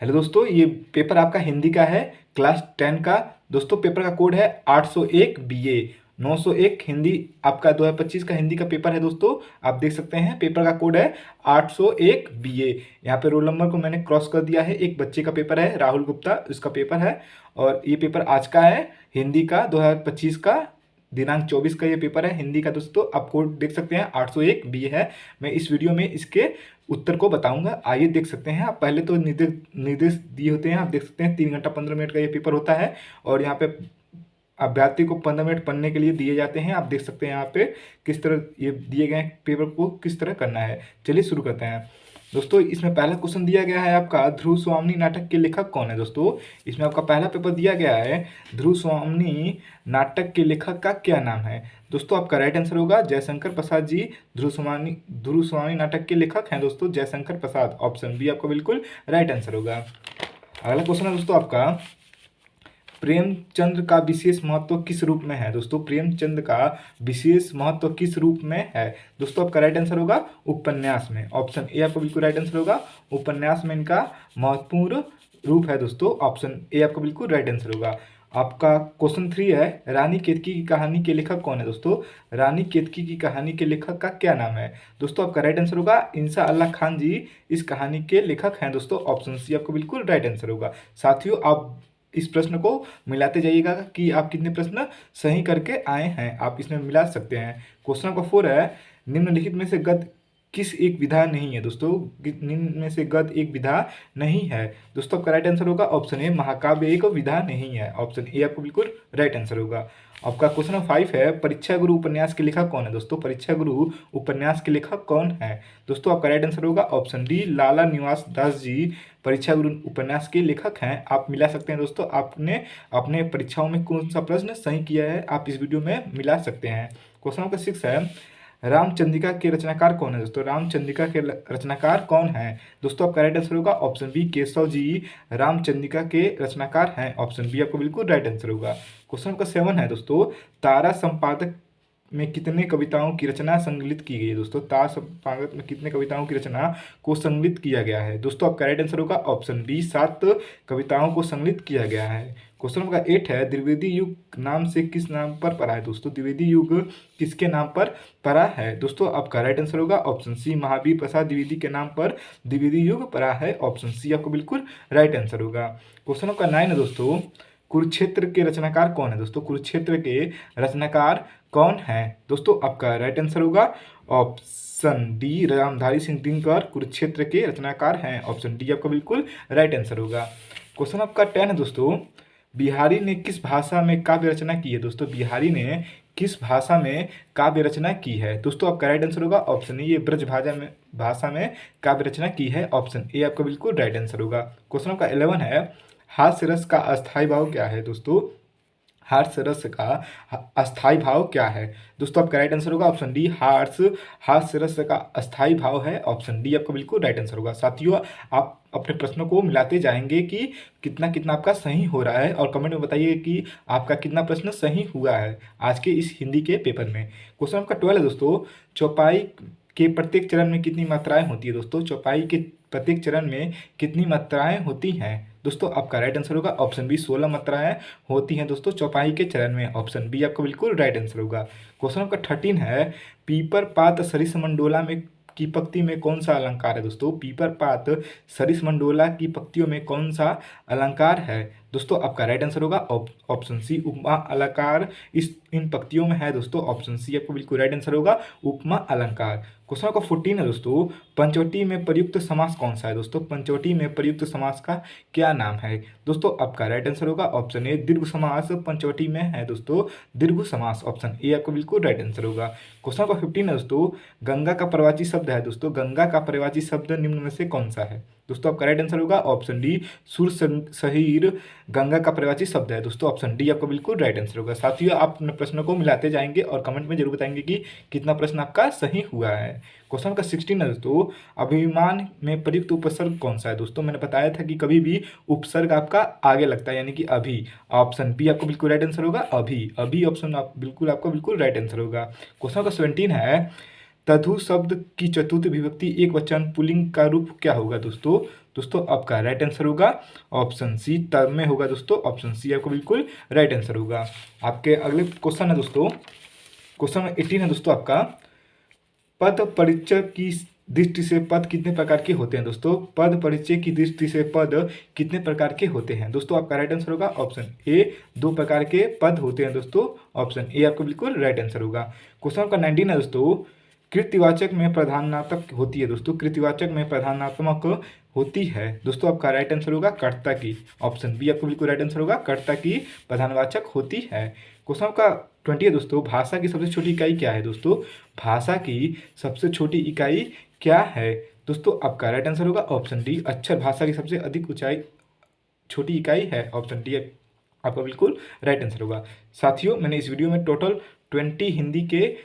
Hello दोस्तों, ये paper आपका हिंदी का है, क्लास 10 का। दोस्तों पेपर का कोड है 801 BA 901। हिंदी आपका 2025 का हिंदी का पेपर है दोस्तों। आप देख सकते हैं पेपर का कोड है 801 BA। यहाँ पे रोल नंबर को मैंने क्रॉस कर दिया है। एक बच्चे का पेपर है, राहुल गुप्ता, इसका पेपर है। और ये पेपर आज का है, हिंदी का 2025 का, दिनांक 24 का ये पेपर है हिंदी का। दोस्तों आप कोड देख सकते हैं 801 BA है। मैं इस वीडियो में इसके उत्तर को बताऊंगा, आइए देख सकते हैं। आप पहले तो निर्देश निर्देश दिए होते हैं, आप देख सकते हैं 3 घंटा 15 मिनट का ये पेपर होता है। और यहाँ पे अभ्यर्थी को 15 मिनट पढ़ने के लिए दिए जाते हैं। आप देख सकते हैं यहाँ पे किस तरह ये दिए गए पेपर को किस तरह करना है। चलिए शुरू करते हैं। दोस्तों इसमें पहला क्वेश्चन दिया गया है आपका, ध्रुव स्वामी नाटक के लेखक कौन है। दोस्तों इसमें आपका पहला पेपर दिया गया है, ध्रुव स्वामी नाटक के लेखक का क्या नाम है। दोस्तों आपका राइट आंसर होगा जयशंकर प्रसाद जी। ध्रुव स्वामी नाटक के लेखक हैं दोस्तों जयशंकर प्रसाद। ऑप्शन बी आपका बिल्कुल राइट आंसर होगा। अगला क्वेश्चन है दोस्तों आपका, प्रेमचंद का विशेष महत्व किस रूप में है। दोस्तों प्रेमचंद का विशेष महत्व किस रूप में है। दोस्तों आपका राइट आंसर होगा उपन्यास में। ऑप्शन ए आपका बिल्कुल राइट आंसर होगा, उपन्यास में इनका महत्वपूर्ण रूप है दोस्तों। ऑप्शन ए आपका बिल्कुल राइट आंसर होगा। आपका क्वेश्चन 3 है, रानी केतकी की कहानी के लेखक कौन है। दोस्तों रानी केतकी की कहानी के लेखक का क्या नाम है। दोस्तों आपका राइट आंसर होगा इंसा अल्लाह खान जी इस कहानी के लेखक हैं दोस्तों। ऑप्शन सी आपको बिल्कुल राइट आंसर होगा। साथियों आप इस प्रश्न को मिलाते जाइएगा कि आप कितने प्रश्न सही करके आए हैं, आप इसमें मिला सकते हैं। क्वेश्चन नंबर 4 है, निम्नलिखित में से गद्य किस एक विधा नहीं है। दोस्तों निम्न में से गद्य एक विधा नहीं है। दोस्तों आपका राइट आंसर होगा ऑप्शन ए, महाकाव्य एक विधा नहीं है। ऑप्शन ए आपको बिल्कुल राइट आंसर होगा। आपका क्वेश्चन नंबर 5 है, परीक्षा गुरु उपन्यास के लेखक कौन है। दोस्तों परीक्षा गुरु उपन्यास के लेखक कौन है। दोस्तों आपका राइट आंसर होगा ऑप्शन डी, लाला निवास दास जी परीक्षा गुरु उपन्यास के लेखक हैं। आप मिला सकते हैं दोस्तों, आपने अपने परीक्षाओं में कौन सा प्रश्न सही किया है आप इस वीडियो में मिला सकते हैं। क्वेश्चन नंबर 6 है, रामचंद्रिका के रचनाकार कौन है। दोस्तों रामचंद्रिका के रचनाकार कौन है। दोस्तों आपका राइट आंसर होगा ऑप्शन बी, केशव जी रामचंद्रिका के रचनाकार हैं। ऑप्शन बी आपको बिल्कुल राइट आंसर होगा। क्वेश्चन नंबर 7 है दोस्तों, तारा संपादक में कितने कविताओं की रचना संकलित की गई है। दोस्तों तारा संपादक में कितने कविताओं की रचना को संकलित किया गया है। दोस्तों आपका राइट आंसर होगा ऑप्शन बी, 7 कविताओं को संकलित किया गया है। क्वेश्चन नंबर 8 है, द्विवेदी युग नाम से किस नाम पर पड़ा है। दोस्तों द्विवेदी युग किसके नाम पर पड़ा है। दोस्तों आपका राइट आंसर होगा ऑप्शन सी, महावीर प्रसाद द्विवेदी के नाम पर द्विवेदी युग पड़ा है। ऑप्शन सी आपको बिल्कुल राइट आंसर होगा। क्वेश्चन नंबर 9 है दोस्तों, कुरुक्षेत्र के रचनाकार कौन है। दोस्तों कुरुक्षेत्र के रचनाकार कौन है। दोस्तों आपका राइट आंसर होगा ऑप्शन डी, रामधारी सिंह दिनकर कुरुक्षेत्र के रचनाकार हैं। ऑप्शन डी आपका बिल्कुल राइट आंसर होगा। क्वेश्चन आपका 10 है दोस्तों, बिहारी ने किस भाषा में काव्य रचना की है। दोस्तों बिहारी ने किस भाषा में काव्य रचना की है। दोस्तों आपका राइट आंसर होगा ऑप्शन ए, ये ब्रज भाषा में काव्य रचना की है। ऑप्शन ए आपका बिल्कुल राइट आंसर होगा। क्वेश्चन आपका 11 है, हास्य रस का अस्थायी भाव क्या है। दोस्तों हास्य रस का अस्थायी भाव क्या है। दोस्तों आपका राइट आंसर होगा ऑप्शन डी, हास्य रस का अस्थायी भाव है। ऑप्शन डी आपका बिल्कुल राइट आंसर होगा। साथियों आप अपने प्रश्नों को मिलाते जाएंगे कि कितना कितना आपका सही हो रहा है, और कमेंट में बताइए कि आपका कितना प्रश्न सही हुआ है आज के इस हिंदी के पेपर में। क्वेश्चन आपका 12 है दोस्तों, चौपाई के प्रत्येक चरण में कितनी मात्राएं होती है। दोस्तों चौपाई के प्रत्येक चरण में कितनी मात्राएं होती हैं। दोस्तों आपका राइट आंसर होगा ऑप्शन बी, 16 मात्राएं होती हैं दोस्तों चौपाई के चरण में। ऑप्शन बी आपका बिल्कुल राइट आंसर होगा। क्वेश्चन आपका 13 है, पीपर पात सरिस मंडोला में की पंक्ति में कौन सा अलंकार है। दोस्तों पीपर पात सरिस मंडोला की पंक्तियों में कौन सा अलंकार है। दोस्तों आपका राइट आंसर होगा ऑप्शन सी, उपमा अलंकार इन पंक्तियों में है। दोस्तों ऑप्शन सी आपको बिल्कुल राइट आंसर होगा, उपमा अलंकार। क्वेश्चन का 14 है दोस्तों, पंचवटी में प्रयुक्त समास कौन सा है। दोस्तों पंचवटी में प्रयुक्त समास का क्या नाम है। दोस्तों आपका राइट आंसर होगा ऑप्शन ए, दीर्घ समास पंचवटी में है। दोस्तों दीर्घ समास। ऑप्शन ए आपको बिल्कुल राइट आंसर होगा। क्वेश्चन का 15 है दोस्तों, गंगा का पर्वतीय शब्द है। दोस्तों गंगा का पर्वतीय शब्द निम्न में से कौन सा है। दोस्तों आपका राइट आंसर होगा ऑप्शन डी, सुर सहीर गंगा का पर्वतीय शब्द है। दोस्तों ऑप्शन डी आपका बिल्कुल राइट आंसर होगा। साथियों आप अपने प्रश्नों को मिलाते जाएंगे और कमेंट में जरूर बताएंगे कि कितना प्रश्न आपका सही हुआ है। क्वेश्चन का 16 है दोस्तों, अभिमान में प्रयुक्त उपसर्ग कौन सा है। दोस्तों मैंने बताया था कि कभी भी उपसर्ग आपका आगे लगता है, यानी कि अभी। ऑप्शन बी आपको बिल्कुल राइट आंसर होगा, अभी। अभी ऑप्शन बिल्कुल आपका बिल्कुल राइट आंसर होगा। क्वेश्चन का 17 है, तधु शब्द की चतुर्थ विभक्ति एक वचन पुल्लिंग का रूप क्या होगा। दोस्तों दोस्तों आपका राइट आंसर होगा ऑप्शन सी, टर्म में होगा दोस्तों, ऑप्शन सी आपको बिल्कुल राइट आंसर होगा। आपके अगले क्वेश्चन है दोस्तों, क्वेश्चन नंबर 18 है दोस्तों आपका, पद परिचय की दृष्टि से पद कितने प्रकार के होते हैं दोस्तों? पद परिचय की दृष्टि से पद कितने प्रकार के होते हैं दोस्तों? आपका राइट आंसर होगा ऑप्शन ए, 2 प्रकार के पद होते हैं दोस्तों, ऑप्शन ए आपका बिल्कुल राइट आंसर होगा। क्वेश्चन आपका 19 है दोस्तों, कृतिवाचक में प्रधानात्मक होती है दोस्तों, कृतिवाचक में प्रधानात्मक होती है दोस्तों, आपका राइट आंसर होगा कर्ता की, ऑप्शन बी आपको बिल्कुल राइट आंसर होगा, कर्ता की प्रधानवाचक होती है। क्वेश्चन आपका 20 है दोस्तों, भाषा की सबसे छोटी इकाई क्या है दोस्तों? भाषा की सबसे छोटी इकाई क्या है दोस्तों? आपका राइट आंसर होगा ऑप्शन डी, अक्षर भाषा की सबसे अधिक ऊंचाई छोटी इकाई है, ऑप्शन डी आपका बिल्कुल राइट आंसर होगा। साथियों, मैंने इस वीडियो में टोटल 20 हिंदी के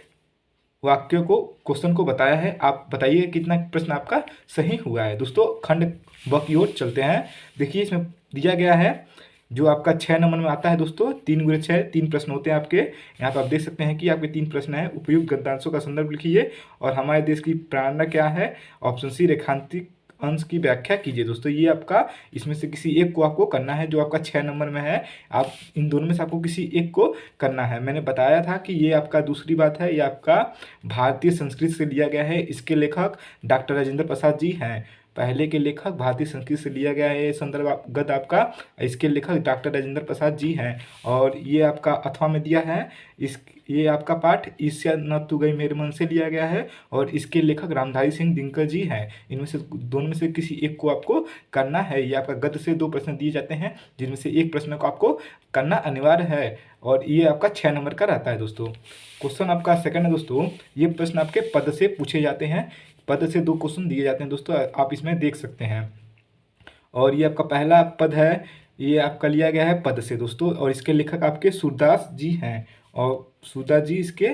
वाक्यों को, क्वेश्चन को बताया है। आप बताइए कितना प्रश्न आपका सही हुआ है। दोस्तों खंड ब की ओर चलते हैं। देखिए इसमें दिया गया है जो आपका 6 नंबर में आता है दोस्तों, 3 गुणे 6 3 प्रश्न होते हैं आपके। यहाँ पर आप देख सकते हैं कि आपके 3 प्रश्न हैं। उपयुक्त गद्यांशों का संदर्भ लिखिए और हमारे देश की प्रेरणा क्या है, ऑप्शन सी रेखांकित अंश की व्याख्या कीजिए। दोस्तों ये आपका इसमें से किसी एक को आपको करना है, जो आपका 6 नंबर में है। आप इन दोनों में से आपको किसी एक को करना है। मैंने बताया था कि ये आपका दूसरी बात है, ये आपका भारतीय संस्कृत से लिया गया है। इसके लेखक डॉक्टर राजेंद्र प्रसाद जी हैं। पहले के लेखक भारतीय संस्कृत से लिया गया है ये संदर्भ गद आपका, इसके लेखक डॉक्टर राजेंद्र प्रसाद जी हैं। और ये आपका अथवा में दिया है। ये आपका पाठ ईर्ष्या न तू गई मेरे मन से लिया गया है और इसके लेखक रामधारी सिंह दिनकर जी हैं। इनमें से दोनों में से किसी एक को आपको करना है। ये आपका गद्य से 2 प्रश्न दिए जाते हैं, जिनमें से एक प्रश्न को आपको करना अनिवार्य है और ये आपका 6 नंबर का रहता है दोस्तों। क्वेश्चन आपका सेकंड है दोस्तों, ये प्रश्न आपके पद से पूछे जाते हैं। पद से 2 क्वेश्चन दिए जाते हैं दोस्तों, आप इसमें देख सकते हैं। और ये आपका पहला पद है, ये आपका लिया गया है पद से दोस्तों, और इसके लेखक आपके सूरदास जी हैं और सूरदास जी इसके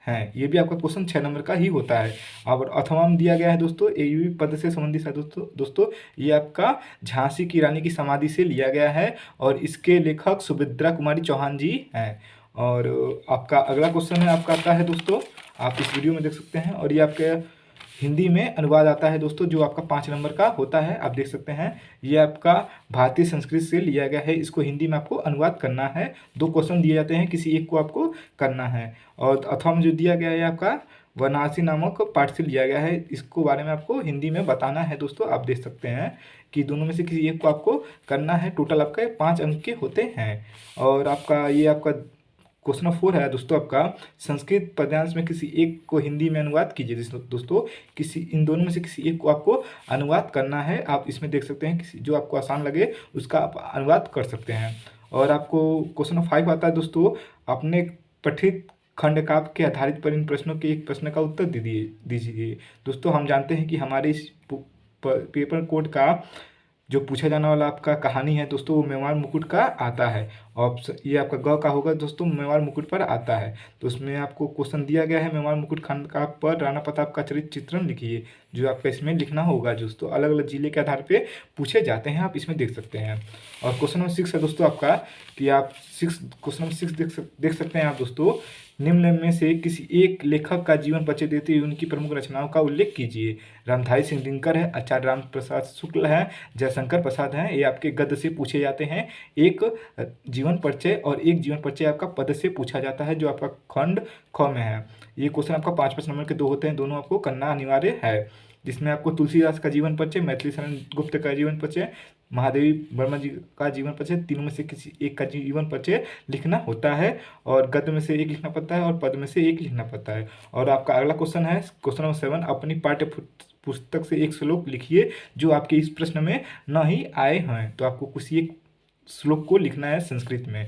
हैं। ये भी आपका क्वेश्चन 6 नंबर का ही होता है। और अथवा में दिया गया है दोस्तों, ये भी पद से संबंधित है दोस्तों। ये आपका झांसी की रानी की समाधि से लिया गया है और इसके लेखक सुभद्रा कुमारी चौहान जी हैं। और आपका अगला क्वेश्चन है आपका आता है दोस्तों, आप इस वीडियो में देख सकते हैं। और ये आपके हिंदी में अनुवाद आता है दोस्तों, जो आपका 5 नंबर का होता है, आप देख सकते हैं। ये आपका भारतीय संस्कृत से लिया गया है, इसको हिंदी में आपको अनुवाद करना है। 2 क्वेश्चन दिए जाते हैं, किसी एक को आपको करना है। और अथवा में जो दिया गया है आपका वाराणसी नामक पाठ से लिया गया है, इसको बारे में आपको हिंदी में बताना है दोस्तों। आप देख सकते हैं कि दोनों में से किसी एक को आपको करना है। टोटल आपके 5 अंक के होते हैं। और आपका ये आपका क्वेश्चन 4 है दोस्तों, आपका संस्कृत पद्यांश में किसी एक को हिंदी में अनुवाद कीजिए। दोस्तों किसी इन दोनों में से किसी एक को आपको अनुवाद करना है। आप इसमें देख सकते हैं, किसी जो आपको आसान लगे उसका आप अनुवाद कर सकते हैं। और आपको क्वेश्चन 5 आता है दोस्तों, अपने पठित खंड काव्य के आधारित पर इन प्रश्नों के एक प्रश्न का उत्तर दीजिए। दोस्तों हम जानते हैं कि हमारे इस पेपर कोड का जो पूछा जाने वाला आपका कहानी है दोस्तों, वो मेवाड़ मुकुट का आता है। ऑप्शन ये आपका ग का होगा दोस्तों, मेवाड़ मुकुट पर आता है। तो उसमें आपको क्वेश्चन दिया गया है, मेवाड़ मुकुट खंड का पर राणा प्रताप का चरित्र चित्रण लिखिए, जो आपका इसमें लिखना होगा दोस्तों। अलग अलग जिले के आधार पे पूछे जाते हैं, आप इसमें देख सकते हैं। और क्वेश्चन नंबर 6 है दोस्तों आपका, कि आप क्वेश्चन नंबर 6 देख सकते हैं आप दोस्तों, निम्न में से किसी एक लेखक का जीवन परिचय देते हुए उनकी प्रमुख रचनाओं का उल्लेख कीजिए। रामधारी सिंह दिनकर है, आचार्य राम प्रसाद शुक्ल है, जयशंकर प्रसाद हैं। ये आपके गद्य से पूछे जाते हैं। एक जीवन परिचय और एक जीवन परिचय आपका पद से पूछा जाता है, जो आपका खंड ख में है। ये क्वेश्चन आपका 5 नंबर के 2 होते हैं, दोनों आपको करना अनिवार्य है। जिसमें आपको तुलसीदास का जीवन परिचय, मैथिली शरण गुप्त का जीवन परिचय, महादेवी वर्मा जी का जीवन परिचय, तीनों में से किसी एक का जीवन परिचय लिखना होता है। और गद्य में से एक लिखना पड़ता है और पद में से एक लिखना पड़ता है। और आपका अगला क्वेश्चन है क्वेश्चन नंबर 7, अपनी पाठ्य पुस्तक से एक श्लोक लिखिए जो आपके इस प्रश्न में न ही आए हैं। तो आपको किसी एक श्लोक को लिखना है संस्कृत में,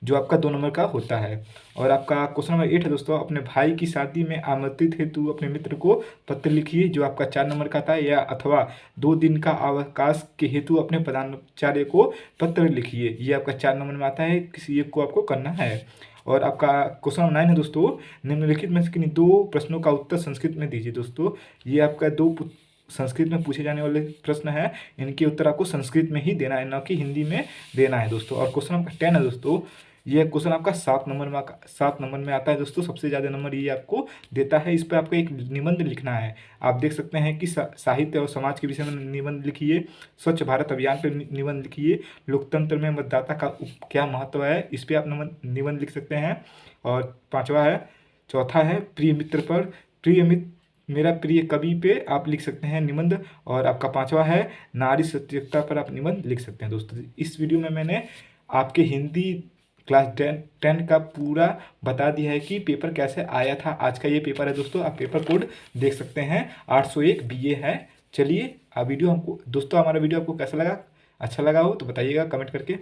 जो आपका 2 नंबर का होता है। और आपका क्वेश्चन नंबर 8 है दोस्तों, अपने भाई की शादी में आमंत्रित हेतु अपने मित्र को पत्र लिखिए, जो आपका 4 नंबर का था। या अथवा 2 दिन का अवकाश के हेतु अपने प्रधानाचार्य को पत्र लिखिए, ये आपका 4 नंबर में आता है। किसी एक को आपको करना है। और आपका क्वेश्चन नंबर 9 है दोस्तों, निम्नलिखित में से किन्हीं 2 प्रश्नों का उत्तर संस्कृत में दीजिए। दोस्तों ये आपका 2 संस्कृत में पूछे जाने वाले प्रश्न है, इनके उत्तर आपको संस्कृत में ही देना है, न कि हिंदी में देना है दोस्तों। और क्वेश्चन नंबर 10 है दोस्तों, ये क्वेश्चन आपका 7 नंबर में आता है दोस्तों। सबसे ज़्यादा नंबर ये आपको देता है। इस पर आपको एक निबंध लिखना है। आप देख सकते हैं कि साहित्य और समाज के विषय में निबंध लिखिए, स्वच्छ भारत अभियान पर निबंध लिखिए, लोकतंत्र में मतदाता का क्या महत्व है, इस पर आप निबंध लिख सकते हैं। और चौथा है प्रिय मित्र पर, प्रिय मित्र मेरा प्रिय कवि पे आप लिख सकते हैं निबंध। और आपका 5वां है नारी सत्यता पर आप निबंध लिख सकते हैं दोस्तों। इस वीडियो में मैंने आपके हिंदी क्लास 10 का पूरा बता दिया है कि पेपर कैसे आया था। आज का ये पेपर है दोस्तों, आप पेपर कोड देख सकते हैं 801 BA है। चलिए वीडियो हमको दोस्तों, हमारा वीडियो आपको कैसा लगा, अच्छा लगा हो तो बताइएगा कमेंट करके।